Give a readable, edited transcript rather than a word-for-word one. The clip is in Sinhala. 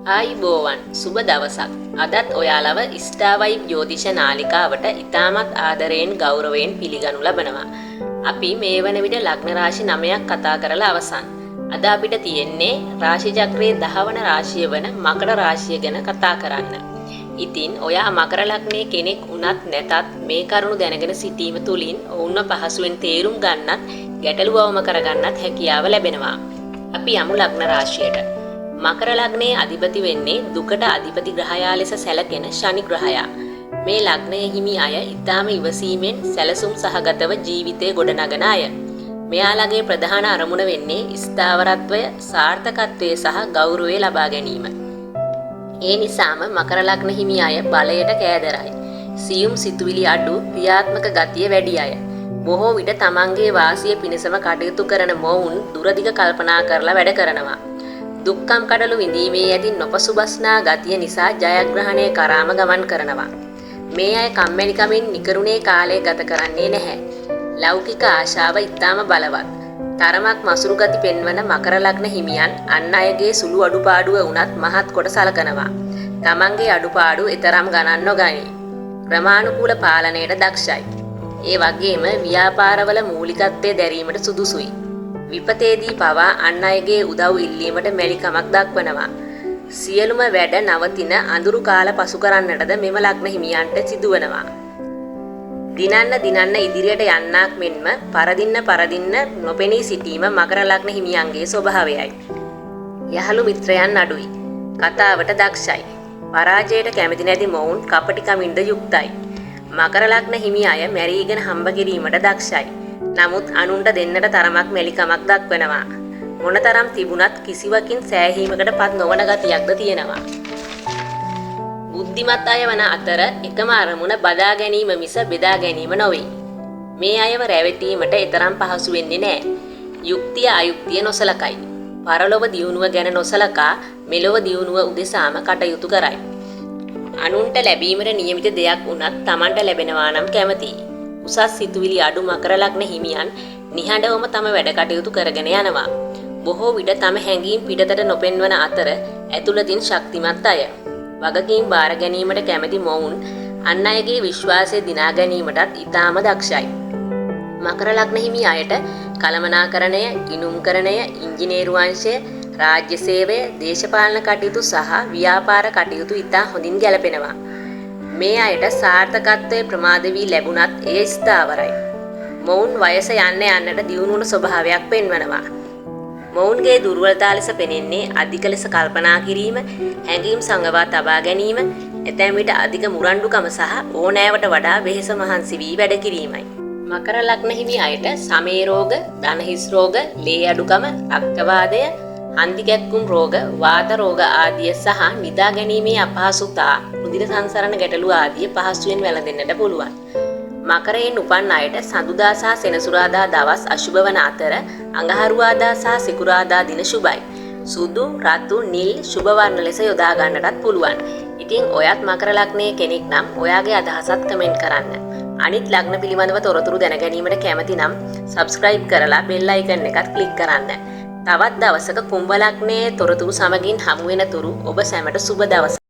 ආයිබෝවන් සුබ දවසක්. අදත් ඔයාලව ස්ටාර්වයිබ් ජ්‍යොතිෂ නාලිකාවට ඉතාමත් ආදරයෙන් ගෞරවයෙන් පිළිගනු ලබනවා. අපි මේ වන විට ලග්න රාශි 9ක් කතා කරලා අවසන්. අද අපිට තියෙන්නේ රාශි චක්‍රයේ 10 වන රාශිය වන මකර රාශිය ගැන කතා කරන්න. ඉතින් ඔයා මකර ලග්නයේ කෙනෙක් වුණත් නැතත් මේ කරුණු දැනගෙන සිටීම තුළින් ඔවුන්ව පහසුවෙන් තේරුම් ගන්නත් ගැටලුව අවම කරගන්නත් හැකියාව ලැබෙනවා. අපි යමු ලග්න රාශියට. මකර ලග්නයේ අධිපති වෙන්නේ දුකට අධිපති ග්‍රහයා ලෙස සැලකෙන ශනි ග්‍රහයා. මේ ලග්නයේ හිමි අය ඊටාම ඉවසීමෙන් සැලසුම් සහගතව ජීවිතය ගොඩනගන අය. මෙයාලගේ ප්‍රධාන අරමුණ වෙන්නේ ස්ථාවරත්වය, සාර්ථකත්වය සහ ගෞරවය ලබා ගැනීම. ඒ නිසාම මකර ලග්න හිමි අය බලයට කෑදරයි. සියුම් සිතුවිලි අඩු, ක්‍රියාත්මක ගතිය වැඩි අය. බොහෝ විට තමන්ගේ වාසිය පිණසම කටයුතු කරන මොවුන් දුරදිග කල්පනා කරලා වැඩ කරනවා. දුක්ඛම් කඩළු විඳීමේ ඇති නොපසුබස්නා ගතිය නිසා ජයග්‍රහණය කරාම ගමන් කරනවා. මේ අය කම්මැලිකමින් නිකරුණේ කාලය ගත කරන්නේ නැහැ. ලෞකික ආශාව ඊටාම බලවත්. තරමක් මසුරු ගති පෙන්වන මකර ලග්න හිමියන් අන් අයගේ සුළු අඩුපාඩුව වුණත් මහත් කොට සලකනවා. තමන්ගේ අඩුපාඩු ඊතරම් ගණන් නොගනී. ක්‍රමානුකූල පාලනයට දක්ෂයි. ඒ වගේම ව්‍යාපාරවල මූලිකත්වයේ දැරීමට සුදුසුයි. විපතේදී පවා අන් අයගේ උදව් ඉල්ලීමට මැලිකමක් දක්වනවා. සියලුම වැඩ නවතින අඳුරු කාල පසු කරන්නටද මෙම ලග්න හිමියන්ට සිදුවනවා. දිනන්න ඉදිරියට යන්නක් මෙන්ම පරදින්න නොපෙනී සිටීම මකර ලග්න හිමියන්ගේ ස්වභාවයයි. යහළු මිත්‍රයන් අඩුයි. කතාවට දක්ෂයි. පරාජයට කැමති නැති මොවුන් කපටිකමින්ද යුක්තයි. මකර ලග්න හිමි අය මැරීගෙන හම්බ කිරීමට දක්ෂයි. නමුත් අනුන්ට දෙන්නට තරමක් මැලිකමක් දක්වනවා. මොනතරම් තිබුණත් කිසිවකින් සෑහීමකට පත් නොවන ගතියක්ද තියෙනවා. බුද්ධිමත් අය වන අතර එකම අරමුණ බදා ගැනීම මිස බෙදා ගැනීම නොවේ. මේ අයව රැවටීමට ඊතරම් පහසු වෙන්නේ නැහැ. යුක්තිය අයුක්තිය නොසලකයි. පරලොව දියුණුව ගැන නොසලකා මෙලොව දියුණුව උදෙසාම කටයුතු කරයි. අනුන්ට ලැබීමට නියමිත දෙයක් වුණත් Tamanට ලැබෙනවා නම් කැමතියි. උසස් සිතුවිලි අඩු මකර ලග්න හිමියන් නිහඬවම තම වැඩ කටයුතු කරගෙන යනවා. බොහෝ විට තම හැඟීම් පිටතට නොපෙන්වන අතර ඇතුළතින් ශක්තිමත් අය. වගකීම් බාර ගැනීමට කැමති මොවුන් අන් අයගේ විශ්වාසය දිනා ගැනීමටත් ඊටාම දක්ෂයි. මකර ලග්න හිමි අයට කළමනාකරණය, ගිණුම්කරණය, ඉංජිනේරු අංශය, රාජ්‍ය සේවය, දේශපාලන කටයුතු සහ ව්‍යාපාර කටයුතු ඉතා හොඳින් ගැලපෙනවා. මේ අයට සාර්ථකත්වයේ ප්‍රමාද වී ලැබුණත් එය ස්ථාවරයි. මොවුන් වයස යන්නට දියුණුවන ස්වභාවයක් පෙන්වනවා. මොවුන්ගේ දුර්වලතා ලෙස පෙනෙන්නේ අධික ලෙස කල්පනා කිරීම, හැඟීම් සංගවා තබා ගැනීම, එතැම් විට අධික මුරණ්ඩුකම සහ ඕනෑවට වඩා වෙහෙස මහන්සි වී වැඩ කිරීමයි. මකර ලග්න හිමි අයට සමේ රෝග, දනහිස් රෝග, ලේ අඩුකම, රක්තවාදය, හන්දි කැක්කුම් රෝග, වාත රෝග ආදිය සහ නිදා ගැනීමේ අපහසුතා, රුධිර සංසරණ ගැටලු ආදිය පහසුවෙන් වැළඳෙන්නට පුළුවන්. මකරයෙන් උපන් අයට සඳුදා සහ සෙනසුරාදා දවස් අශුභ වන අතර අඟහරුවාදා සහ සිකුරාදා දින සුභයි. සුදු, රතු, නිල් සුභ වර්ණ ලෙස යොදා ගන්නටත් පුළුවන්. ඉතින් ඔයත් මකර ලග්නයේ කෙනෙක් නම් ඔයාගේ අදහසත් කමෙන්ට් කරන්න. අනිත් ලග්න පිළිබඳව තොරතුරු දැන ගැනීමට කැමති නම් subscribe කරලා bell icon එකත් click කරන්න. තවත් දවසක කුම්භ ලග්නයේ තොරතුරු සමගින් හමු වෙන තුරු ඔබ සැමට සුබ දවසක්.